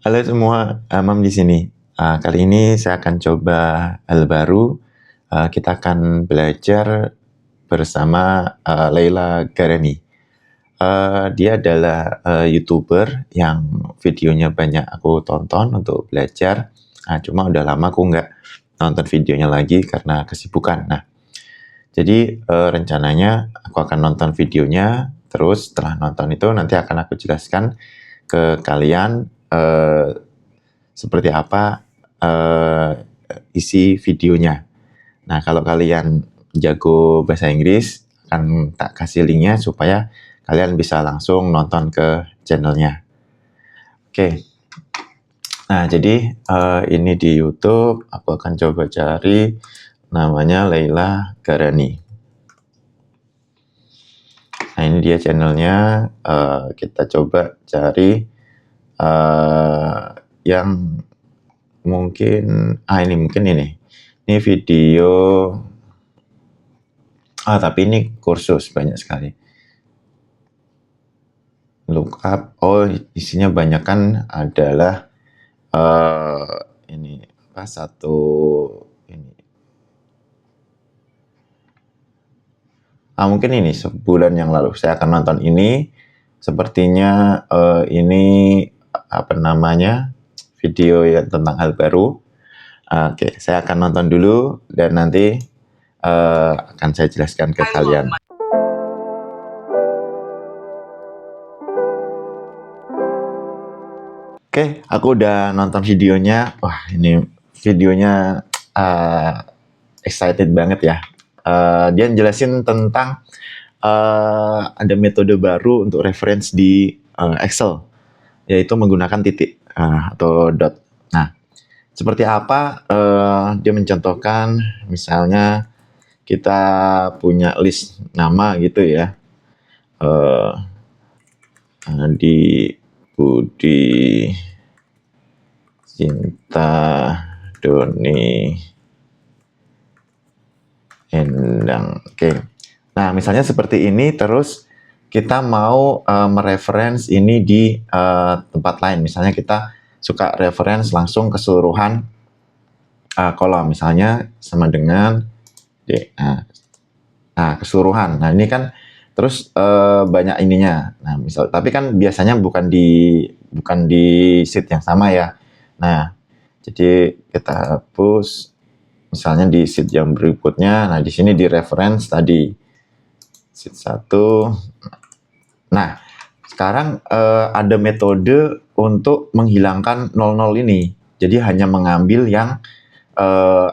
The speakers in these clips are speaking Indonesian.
Halo semua, Amam di sini. Kali ini saya akan coba hal baru. Kita akan belajar bersama Leila Garani. Dia adalah YouTuber yang videonya banyak aku tonton untuk belajar. Cuma udah lama aku nggak nonton videonya lagi karena kesibukan. Nah, jadi rencananya aku akan nonton videonya, terus setelah nonton itu nanti akan aku jelaskan ke kalian seperti apa isi videonya. Nah, kalau kalian jago bahasa Inggris, akan tak kasih linknya supaya kalian bisa langsung nonton ke channelnya. Oke. Nah, jadi ini di YouTube, aku akan coba cari namanya Leila Garani. Nah, ini dia channelnya. Kita coba cari yang mungkin ini mungkin ini video tapi ini kursus banyak sekali lookup. Isinya banyak kan adalah ini apa satu ini mungkin ini sebulan yang lalu saya akan nonton ini. Sepertinya ini apa namanya video yang tentang hal baru. Oke, saya akan nonton dulu dan nanti akan saya jelaskan ke kalian. Oke, aku udah nonton videonya. Wah, ini videonya excited banget ya. Dia jelasin tentang ada metode baru untuk reference di Excel, yaitu menggunakan titik atau dot. Nah, seperti apa? Dia mencontohkan, misalnya kita punya list nama gitu ya. Adi, Budi, Cinta, Doni, Endang. Oke. Nah, misalnya seperti ini, terus kita mau mereference ini di tempat lain. Misalnya kita suka reference langsung keseluruhan kolom, misalnya sama dengan keseluruhan. Nah, ini kan terus banyak ininya. Nah, misal, tapi kan biasanya bukan di sheet yang sama ya. Nah, jadi kita hapus misalnya di sheet yang berikutnya. Nah, di sini di reference tadi sheet 1. Nah, sekarang ada metode untuk menghilangkan 00 ini. Jadi hanya mengambil yang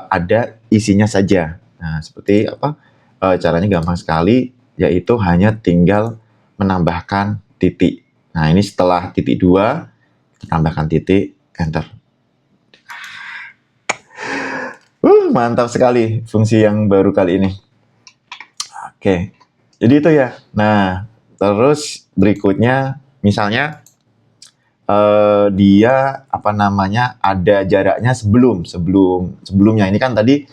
ada isinya saja. Nah, seperti apa? Caranya gampang sekali, yaitu hanya tinggal menambahkan titik. Nah, ini setelah titik 2, tambahkan titik, enter. Mantap sekali fungsi yang baru kali ini. Oke, jadi itu ya. Nah, terus berikutnya, misalnya dia apa namanya ada jaraknya sebelumnya. Ini kan tadi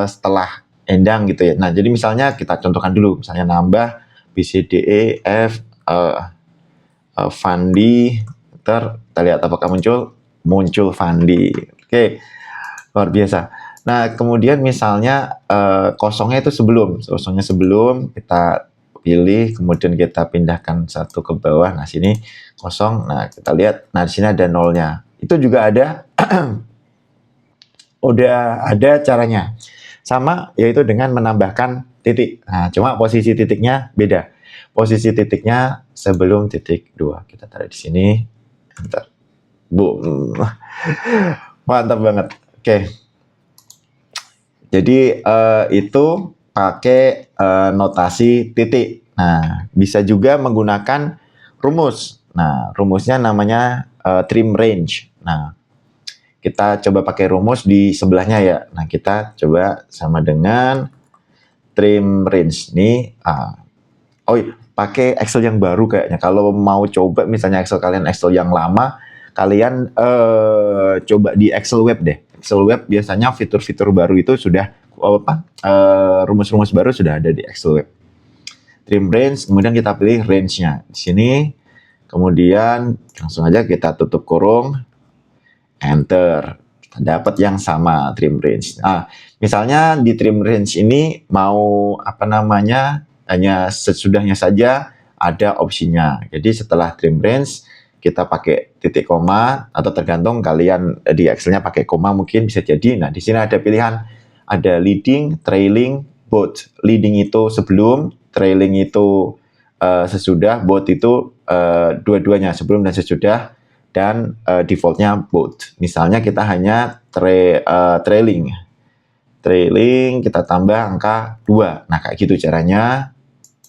setelah Endang gitu ya. Nah, jadi misalnya kita contohkan dulu, misalnya nambah BCDE F Fandi, kita lihat apakah muncul Fandi. Oke, luar biasa. Nah, kemudian misalnya kosongnya sebelum kita pilih, kemudian kita pindahkan satu ke bawah. Nah, sini kosong. Nah, kita lihat. Nah, di sini ada nolnya. Itu juga ada udah ada caranya. Sama, yaitu dengan menambahkan titik. Nah, cuma posisi titiknya beda. Posisi titiknya sebelum titik 2. Kita taruh di sini. Enter. Boom. Mantap banget. Oke. Jadi itu pakai notasi titik. Nah, bisa juga menggunakan rumus. Nah, rumusnya namanya trim range. Nah, kita coba pakai rumus di sebelahnya ya. Nah, kita coba sama dengan trim range ini. Pakai Excel yang baru kayaknya. Kalau mau coba misalnya kalian Excel yang lama, kalian coba di Excel web deh. Excel web biasanya fitur-fitur baru itu sudah rumus-rumus baru sudah ada di Excel web. Trim range, kemudian kita pilih range-nya di sini. Kemudian langsung aja kita tutup kurung. enter. Kita dapat yang sama trim range. Nah, misalnya di trim range ini mau apa namanya, hanya sesudahnya saja ada opsinya. Jadi setelah trim range kita pakai titik koma atau tergantung kalian di Excel-nya pakai koma mungkin bisa jadi. Nah, di sini ada pilihan, ada leading, trailing, both. Leading itu sebelum, trailing itu sesudah, both itu dua-duanya sebelum dan sesudah, dan defaultnya both. Misalnya kita hanya trailing, kita tambah angka 2. Nah, kayak gitu caranya.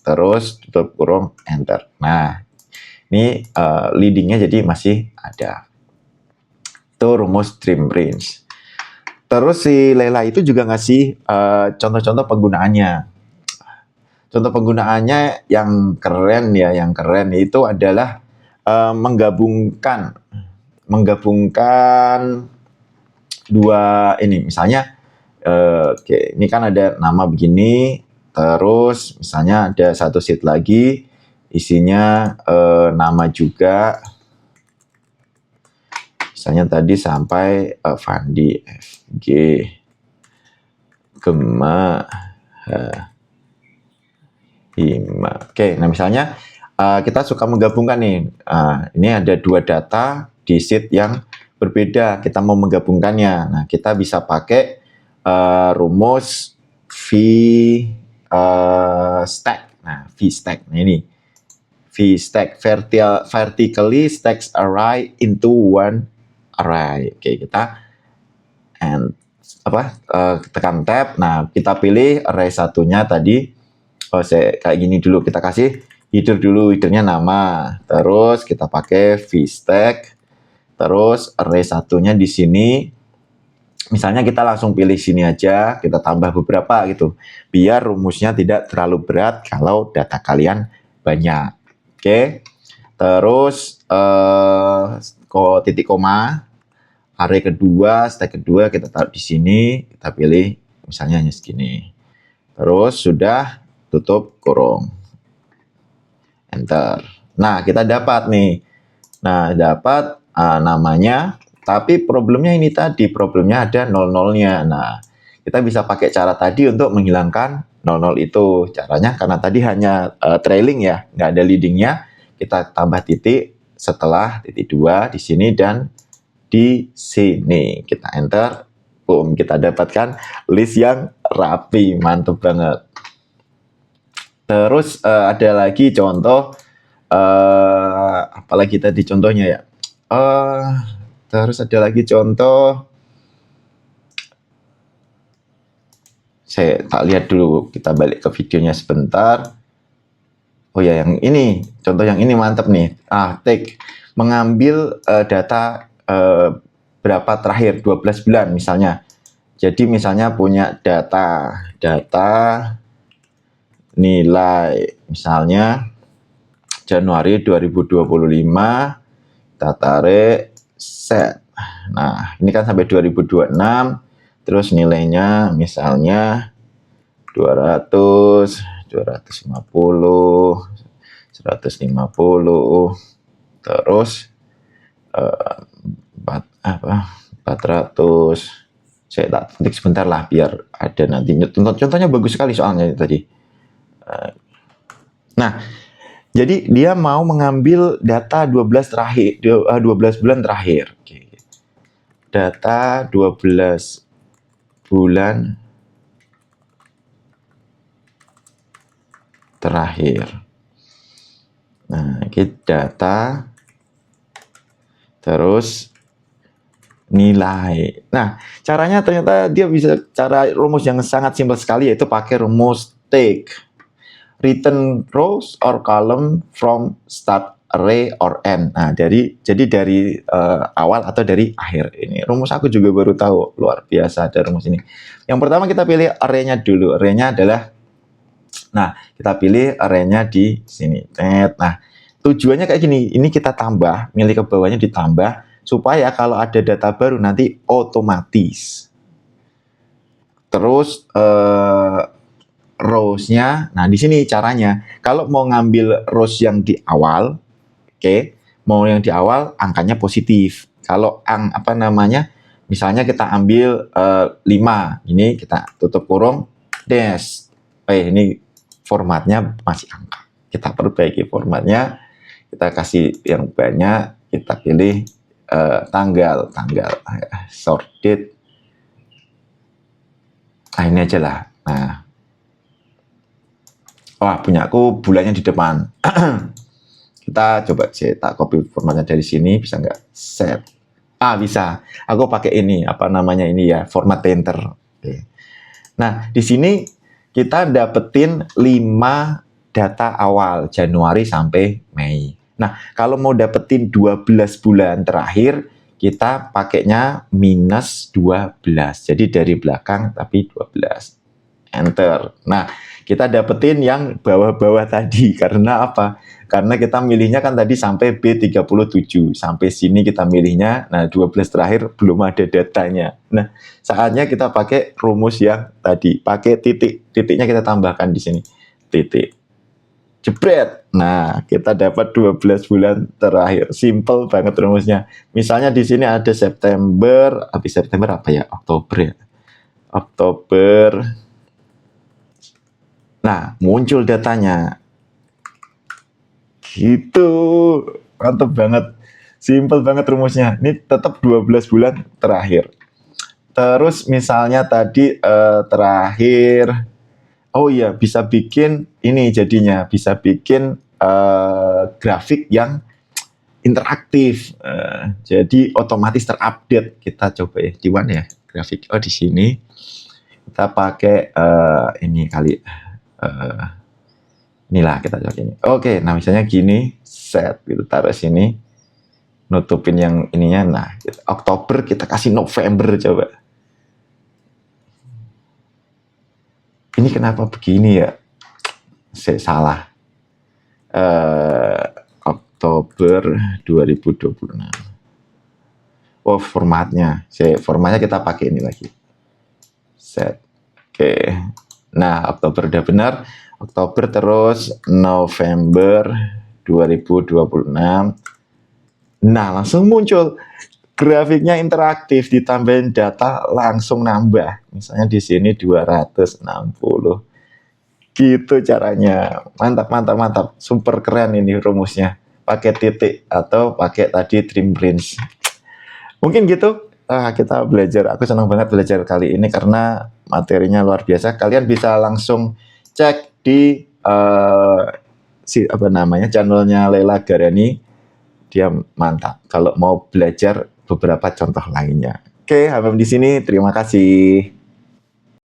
Terus tutup kurung, enter. Nah, ini leadingnya jadi masih ada. Itu rumus trim range. Terus si Lela itu juga ngasih contoh-contoh penggunaannya. Contoh penggunaannya yang keren ya, yang keren itu adalah menggabungkan dua ini. Misalnya, oke, ini kan ada nama begini, terus misalnya ada satu sheet lagi, isinya nama juga. Misalnya tadi sampai Fandi, FG, Gema, Hima. Oke, nah misalnya kita suka menggabungkan nih. Ini ada dua data di sheet yang berbeda. Kita mau menggabungkannya. Nah, kita bisa pakai rumus VStack. Nah, VStack. Nah, ini VStack, vertically stacks array into one array. Oke, kita tekan tab. Nah, kita pilih array satunya tadi. Saya kayak gini dulu, kita kasih header dulu, headernya nama, terus kita pakai VStack, terus array satunya di sini, misalnya kita langsung pilih sini aja, kita tambah beberapa gitu, biar rumusnya tidak terlalu berat kalau data kalian banyak. Oke, terus titik koma, array kedua, stack kedua kita taruh di sini, kita pilih misalnya hanya segini, terus sudah tutup kurung, enter. Nah, kita dapat nih. Nah, dapat namanya, tapi problemnya ini tadi, problemnya ada 00-nya. Nah, kita bisa pakai cara tadi untuk menghilangkan 00 itu. Caranya karena tadi hanya trailing ya, nggak ada leadingnya, kita tambah titik setelah titik 2 di sini dan di sini. Kita enter, boom, kita dapatkan list yang rapi, mantep banget. Terus ada lagi contoh, apalagi tadi contohnya ya. Terus ada lagi contoh, saya tak lihat dulu, kita balik ke videonya sebentar. Oh ya, yang ini, contoh yang ini mantap nih. Take, mengambil data berapa terakhir, 12 bulan misalnya. Jadi misalnya punya data nilai misalnya Januari 2025, kita tarik set. Nah, ini kan sampai 2026, terus nilainya misalnya 200, 250, 150, terus 400. Saya tak ketik sebentar lah biar ada nanti. Contohnya bagus sekali soalnya tadi. Nah, jadi dia mau mengambil data 12 bulan terakhir. Oke. Data 12 bulan terakhir. Nah, kita data terus nilai. Nah, caranya ternyata dia bisa cara rumus yang sangat simpel sekali, yaitu pakai rumus take. Return rows or column from start array or end. Nah, jadi dari awal atau dari akhir. Ini rumus aku juga baru tahu, luar biasa ada rumus ini. Yang pertama kita pilih array-nya dulu. Array-nya adalah, nah kita pilih array-nya di sini. Nah, tujuannya kayak gini. Ini kita tambah, milih ke bawahnya ditambah supaya kalau ada data baru nanti otomatis. Terus rows-nya, nah di sini caranya, kalau mau ngambil rows yang di awal, mau yang di awal angkanya positif, Kalau apa namanya, misalnya kita ambil 5, ini kita tutup kurung, dash. Ini formatnya masih angka. Kita perbaiki formatnya, kita kasih yang banyak, kita pilih tanggal, sort date. Nah, ini aja lah. Nah, wah, punyaku bulannya di depan. Kita coba cetak copy formatnya dari sini, bisa nggak? Set. Bisa. Aku pakai ini, apa namanya ini ya, format painter. Oke. Nah, di sini kita dapetin 5 data awal, Januari sampai Mei. Nah, kalau mau dapetin 12 bulan terakhir, kita pakainya minus 12. Jadi dari belakang tapi 12. Enter. Nah, kita dapetin yang bawah-bawah tadi. Karena apa? Karena kita milihnya kan tadi sampai B37. Sampai sini kita milihnya. Nah, 12 terakhir belum ada datanya. Nah, saatnya kita pakai rumus yang tadi. Pakai titik. Titiknya kita tambahkan di sini. Titik. Jebret. Nah, kita dapat 12 bulan terakhir. Simple banget rumusnya. Misalnya di sini ada September. Habis September apa ya? Oktober ya. Oktober. Nah, muncul datanya. Gitu. Mantep banget. Simple banget rumusnya. Ini tetap 12 bulan terakhir. Terus misalnya tadi terakhir. Oh iya, bisa bikin ini jadinya. Bisa bikin grafik yang interaktif. Jadi otomatis terupdate. Kita coba ya. Di mana ya grafik? Oh, di sini. Kita pakai ini kali. Inilah kita coba ini. Oke, nah misalnya gini, set gitu, taruh sini, nutupin yang ininya. Nah, Oktober kita kasih November coba. Ini kenapa begini ya? Saya salah. Oktober 2026. Oh, formatnya. Formatnya kita pakai ini lagi. Set. Oke. Nah, Oktober udah benar. Oktober terus November 2026. Nah, langsung muncul grafiknya interaktif, ditambahin data langsung nambah. Misalnya di sini 260. Gitu caranya. Mantap. Super keren ini rumusnya. Pakai titik atau pakai tadi trim range. Mungkin gitu. Kita belajar. Aku senang banget belajar kali ini karena materinya luar biasa. Kalian bisa langsung cek di channelnya Lela Garani. Dia mantap kalau mau belajar beberapa contoh lainnya. Oke, sampai di sini. Terima kasih.